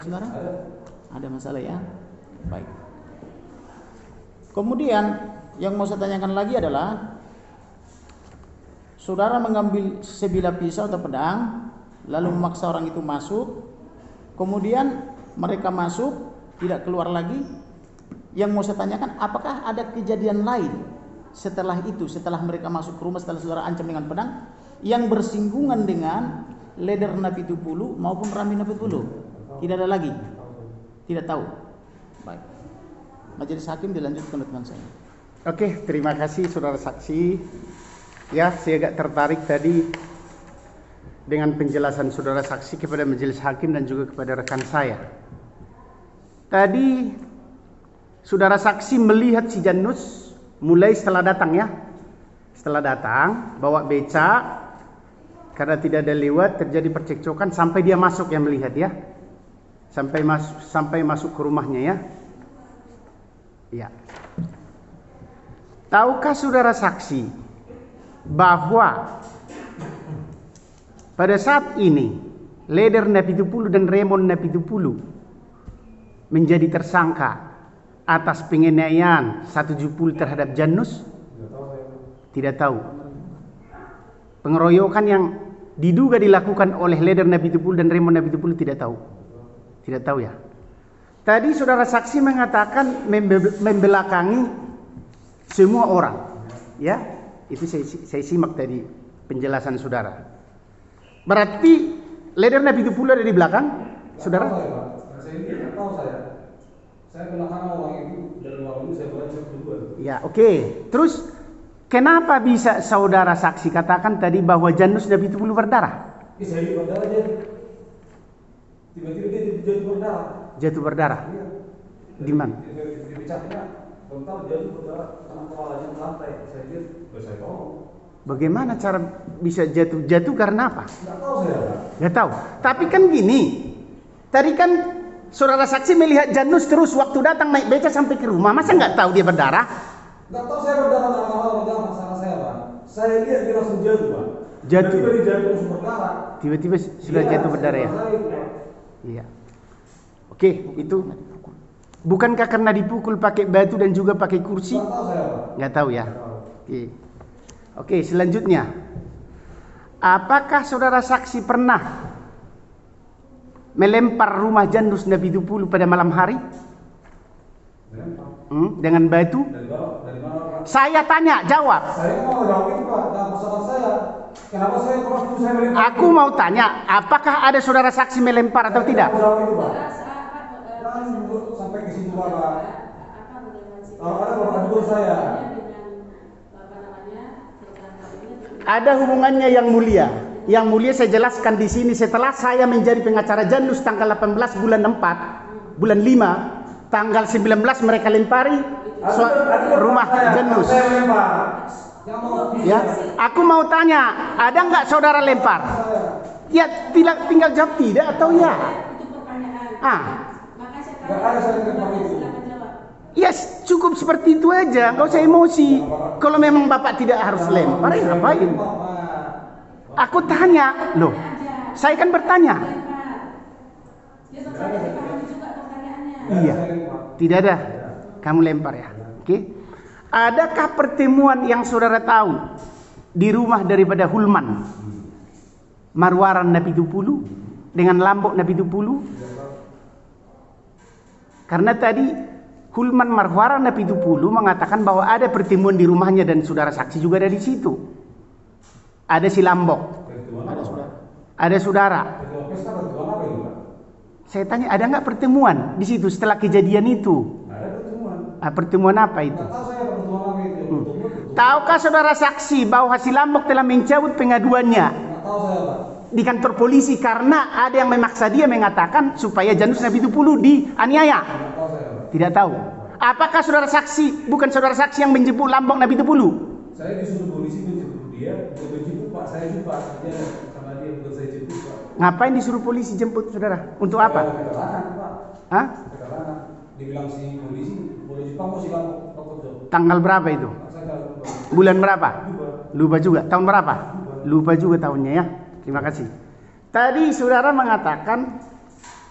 Saudara? Ada masalah ya? Baik. Kemudian yang mau saya tanyakan lagi adalah saudara mengambil sebilah pisau atau pedang lalu memaksa orang itu masuk, kemudian mereka masuk tidak keluar lagi. Yang mau saya tanyakan, apakah ada kejadian lain setelah itu, setelah mereka masuk ke rumah, setelah saudara ancam dengan pedang yang bersinggungan dengan leder Nabi Tupulu maupun rami Nabi Tupulu? Tidak ada lagi. Tidak tahu. Baik. Majelis hakim dilanjutkan dengan saya. Oke, terima kasih saudara saksi. Ya, saya agak tertarik tadi dengan penjelasan saudara saksi kepada majelis hakim dan juga kepada rekan saya. Tadi saudara saksi melihat si Janus mulai setelah datang ya. Setelah datang, bawa becak, karena tidak ada lewat, terjadi percekcokan sampai dia masuk yang melihat ya. Sampai masuk ke rumahnya ya. Ya. Tahukah saudara saksi bahwa pada saat ini leder Nabi Tupulu dan Remon Nabi Tupulu menjadi tersangka atas penganiayaan 170 terhadap Janus? Tidak tahu. Pengeroyokan yang diduga dilakukan oleh leder Nabi Tupulu dan Remon Nabi Tupulu tidak tahu. Tidak tahu ya. Tadi saudara saksi mengatakan membelakangi semua orang. Ya, itu saya simak tadi penjelasan saudara. Berarti leder Nabi Tupulu ada di belakang, saudara? Saya tidak tahu saya. Saya belakang orang itu dan orang itu saya baca berdua. Ya, oke. Terus kenapa bisa saudara saksi katakan tadi bahwa Janus Nabi Tupulu berdarah? Saya juga berdarah aja. Tiba-tiba dia jatuh berdarah. Jatuh berdarah? Iya. Di mana? Di becaknya, bentar jatuh berdarah karena kepalanya ke lantai. Saya lihat, saya tolong. Bagaimana cara bisa jatuh? Jatuh karena apa? Nggak tahu saya. Nggak tahu. Tapi kan gini, tadi kan saudara saksi melihat Janus terus waktu datang naik beca sampai ke rumah. Masa nggak tahu dia berdarah? Nggak tahu saya berdarah, berdarah masalah saya Pak. Saya lihat dia langsung jatuh Pak. Jatuh. Tiba-tiba dia jatuh langsung berdarah. Tiba-tiba sudah jatuh berdarah ya? Iya. Oke, itu bukankah karena dipukul pakai batu dan juga pakai kursi? Nggak tahu saya Pak. Nggak tahu ya. Oke, selanjutnya. Apakah saudara saksi pernah melempar rumah Janus Nabi Tupulu pada malam hari? Dengan batu? Dari mana Pak? Saya tanya, jawab. Saya mau jawab itu Pak, dan masalah saya. Kenapa saya terus saya melempar? Aku mau tanya, apakah ada saudara saksi melempar atau tidak? Saya mau jawab itu Pak. Dan sampai ke situ Pak. Kalau ada Bapak dulu saya. Ada hubungannya yang mulia. Yang mulia saya jelaskan di sini setelah saya menjadi pengacara Janus tanggal 18 bulan 4, bulan 5, tanggal 19 mereka lempari rumah Janus. Ya, aku mau tanya, ada nggak saudara lempar? Ya, tinggal jawab tidak atau ya. Yes, cukup seperti itu aja, nggak usah emosi. Kalau memang bapak tidak harus lempar, ya ngapain? Aku tanya, loh, saya kan bertanya. Iya, tidak ada. Kamu lempar ya, oke? Adakah pertemuan yang saudara tahu di rumah daripada Hulman, Marwaran Nabi Tupulu dengan Lambok Nabi Tupulu? Karena tadi Hulman Marwaran Nabi Tupulu mengatakan bahwa ada pertemuan di rumahnya dan saudara saksi juga ada di situ. Ada si Lambok, ada saudara. Saya tanya, ada nggak pertemuan di situ setelah kejadian itu? Ada pertemuan. Pertemuan apa itu? Nggak tahu saya pertemuan apa itu. Tahukah saudara saksi bahwa si Lambok telah mencabut pengaduannya Nggak tahu saya Pak. di kantor polisi karena ada yang memaksa dia mengatakan supaya Janus Nabi Tupulu dianiaya? Nggak tahu saya Pak. Tidak tahu. Apakah saudara saksi, bukan saudara saksi yang menjemput Lambok Nabi Tupulu? Saya disuruh polisi menjemput dia, bukan menjemput Pak. Saya jumpa dia sama dia, bukan saya jemput Pak. Ngapain disuruh polisi jemput saudara? Untuk apa? Keterangan Pak. Hah? Keterangan. Dibilang si polisi boleh jumpa mau si Lambok Job. Tanggal berapa itu? Saya nggak lupa. Bulan berapa? Lupa. Lupa juga. Tahun berapa? Lupa juga tahunnya ya. Terima kasih. Tadi saudara mengatakan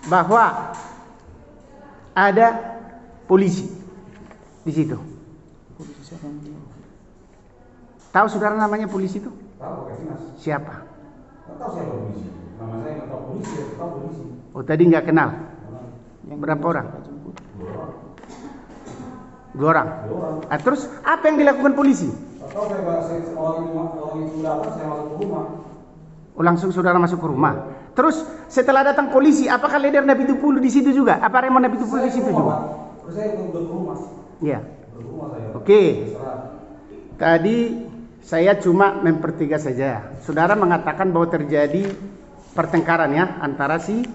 bahwa ada polisi di situ. Polisi siapa yang mulia? Tahu saudara namanya polisi itu? Tahu pakai dinas. Siapa? Nggak tahu siapa polisi. Nama saya nggak tahu polisi, ya tahu polisi. Oh, tadi nggak kenal. Yang Berapa orang? jemput. 2 orang. 2 orang. Ah, terus apa yang dilakukan polisi? Nggak tahu saya orang itu datang, saya masuk ke rumah. Oh, langsung saudara masuk ke rumah. Terus setelah datang polisi, apakah leader Nabi Tupulu di situ juga? Apa Raymond Nabi Tupulu di situ juga? Terus saya ikut ke rumah. Iya. Ke rumah saya. Oke. Terserah. Tadi saya cuma mempertiga saja. Saudara mengatakan bahwa terjadi pertengkaran ya antara si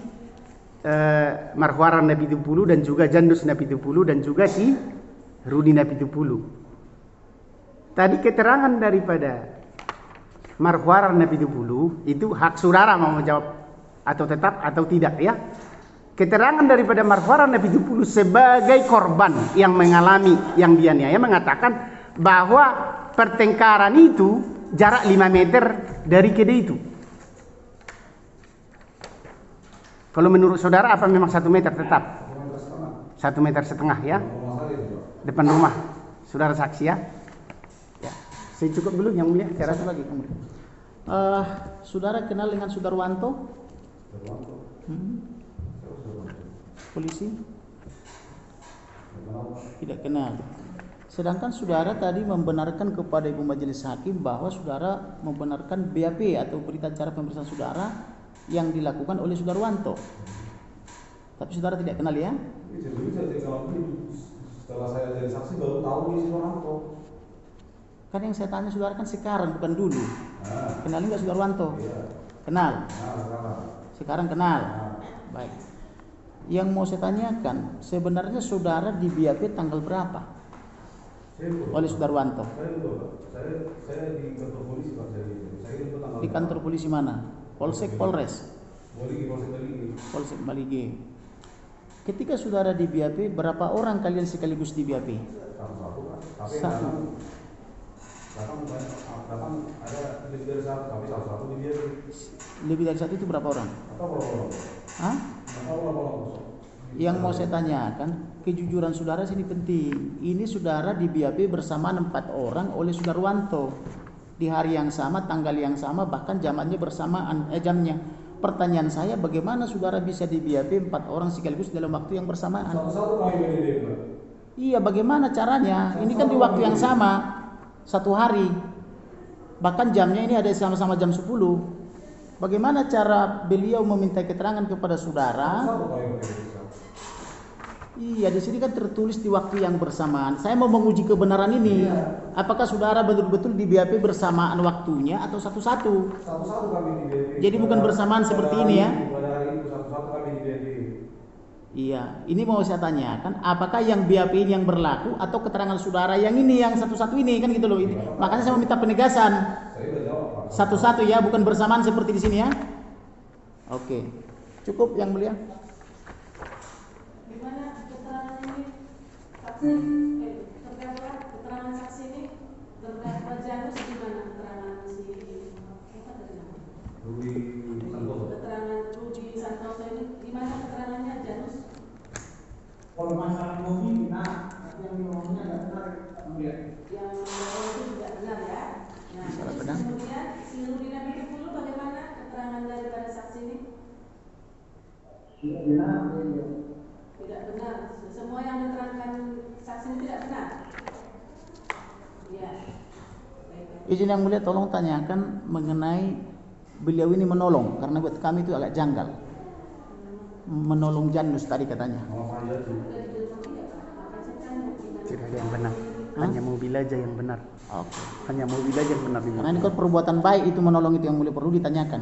Marhuaran Nabi Tupulu dan juga Jandus Nabi Tupulu dan juga si Rudi Nabi Tupulu. Tadi keterangan daripada Marhuaran Nabi Tupulu itu hak saudara mau menjawab atau tetap atau tidak ya. Keterangan daripada Marhuaran Nabi Tupulu sebagai korban yang mengalami yang dianiaya mengatakan bahwa pertengkaran itu jarak 5 meter dari kede itu. Kalau menurut saudara apa memang 1 meter tetap? 1,5 meter ya? Depan rumah. Saudara saksi ya? Ya. Saya cukup dulu yang mulia. Satu lagi kemudian. Saudara kenal dengan Sudarwanto? Polisi? Tidak kenal. Sedangkan saudara tadi membenarkan kepada Ibu Majelis Hakim bahwa saudara membenarkan BAP atau berita acara pemeriksaan saudara yang dilakukan oleh Sudarwanto. Tapi saudara tidak kenal ya? Setelah saya jadi saksi baru tahu ini Sudarwanto. Kan yang saya tanya saudara kan sekarang bukan dulu. Kenal nggak Sudarwanto? Iya. Kenal. Sekarang. Sekarang kenal. Baik. Yang mau saya tanyakan, sebenarnya saudara di BAP tanggal berapa? Oleh Sudarwanto. Saya di kantor polisi Pak. Di kantor polisi mana? Polsek, Polres? Polsek Polsek Balige. Ketika saudara di BAP, berapa orang kalian sekaligus di BAP? Satu. Datang ada lebih dari satu, tapi satu di BAP. Lebih dari satu itu berapa orang? Atau berapa orang? Hah? Atau berapa orang? Yang mau saya tanyakan, kejujuran saudara sini penting. Ini saudara di BAP bersamaan 4 orang oleh Sudarwanto di hari yang sama, tanggal yang sama, bahkan zamannya bersamaan jamnya. Pertanyaan saya, bagaimana saudara bisa di BAP 4 orang sekaligus dalam waktu yang bersamaan? Satu-satu kami BAP. Iya, bagaimana caranya? Ini kan di waktu yang sama, 1 hari. Bahkan jamnya ini ada sama-sama jam 10. Bagaimana cara beliau meminta keterangan kepada saudara? Iya, di sini kan tertulis di waktu yang bersamaan. Saya mau menguji kebenaran ini. Apakah saudara betul-betul di BAP bersamaan waktunya atau satu-satu? Satu-satu kami di BAP. Jadi bukan bersamaan seperti ini ya? Pada hari itu satu-satu kami di BAP. Iya, ini mau saya tanyakan, apakah yang BAP ini yang berlaku atau keterangan saudara yang ini yang satu-satu ini kan gitu loh. Makanya saya meminta penegasan. Saya udah jawab Pak. Satu-satu ya, bukan bersamaan seperti di sini ya. Oke. Cukup yang mulia. Gimana keterangan ini saksi terdakwa, keterangan saksi ini terdakwa Janus gimana keterangan si apa tadi namanya? Rudi Santoso. Keterangan Rudi Santoso ini gimana keterangannya Janus? Kalau masalah mobil, tapi yang ngomongnya nggak benar, kemudian. Yang membawa itu tidak benar ya. Nah, Salah terus benar. kemudian si Rudi Nabi Tupulu bagaimana keterangan daripada saksi ini? Tidak benar, Tidak benar. Semua yang diterangkan saksi ini tidak benar. Iya. Baik. Izin yang mulia, tolong tanyakan mengenai beliau ini menolong, karena buat kami itu agak janggal. Menolong Janus tadi katanya. Tidak ada yang benar. Hanya mobil aja yang benar. Oke. Hanya mobil aja yang benar. Karena ini kan perbuatan baik itu menolong itu yang mulia perlu ditanyakan.